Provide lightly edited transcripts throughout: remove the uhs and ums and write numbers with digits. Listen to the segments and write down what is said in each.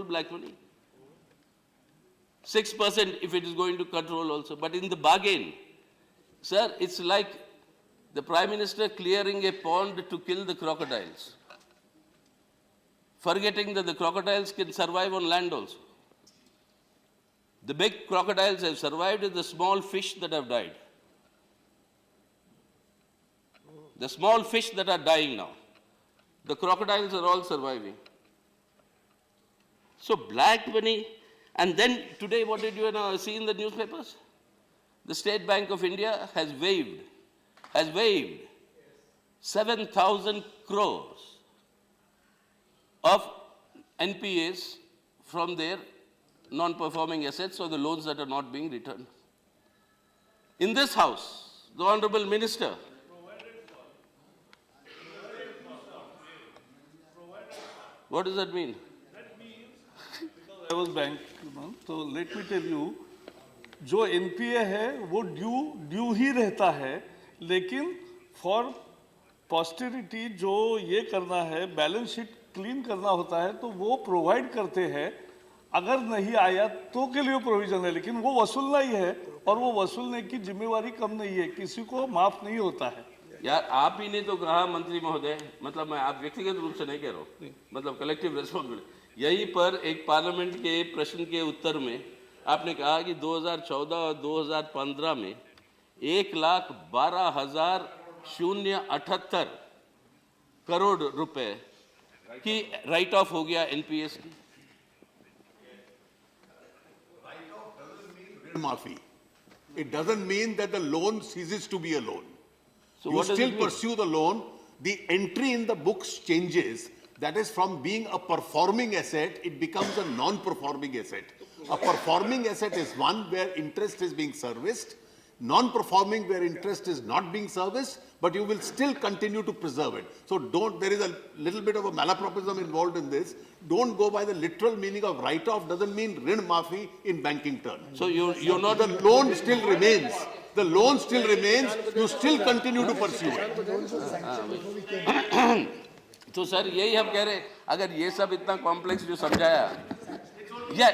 black money. 6% if it is going to control also. But in the bargain, sir, it's like the Prime Minister clearing a pond to kill the crocodiles, forgetting that the crocodiles can survive on land also. The big crocodiles have survived, it's the small fish that have died. The small fish that are dying now. The crocodiles are all surviving. So black money, and then today what did you see in the newspapers? The State Bank of India has waived 7,000 crores of NPAs from their non-performing assets or the loans that are not being returned. In this house, the Honorable Minister what does that mean? I was bank, so let me tell you, जो NPA है वो due ही रहता है, लेकिन for पॉस्टेरिटी जो ये करना है, बैलेंस शीट क्लीन करना होता है, तो वो प्रोवाइड करते हैं. अगर नहीं आया तो के लिए प्रोविजन है, लेकिन वो वसूलना ही है, और वो वसूलने की जिम्मेवारी कम नहीं है, किसी को माफ नहीं होता है. यार आप ही ने तो कहा मंत्री महोदय, मतलब मैं आप व्यक्तिगत रूप से नहीं कह रहा हूँ, मतलब कलेक्टिव रिस्पॉन्सिबिलिटी. यहीं पर एक पार्लियामेंट के प्रश्न के उत्तर में आपने कहा कि 2014 और 2015 में 1,12,078 करोड़ रुपए की राइट ऑफ हो गया एनपीएस की. Mafi. It doesn't mean that the loan ceases to be a loan. So you what does still it mean? pursue the loan. The entry in the books changes. That is, from being a performing asset, it becomes a non-performing asset. A performing asset is one where interest is being serviced. Non-performing where interest is not being serviced, but you will still continue to preserve it. So there is a little bit of a malapropism involved in this. Don't go by the literal meaning of write-off doesn't mean rin maafi in banking terms. So you're not... The loan still remains. The loan still remains. You still continue to pursue it. तो sir यही हम कह रहे हैं, अगर ये सब इतना कॉम्प्लेक्स जो समझाया, yeah,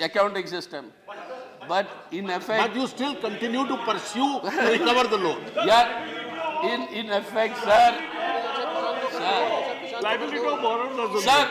accounting system, but in effect, but you still continue to pursue to recover the loan. Yeah, in effect, sir, Liability of borrowers also. sir,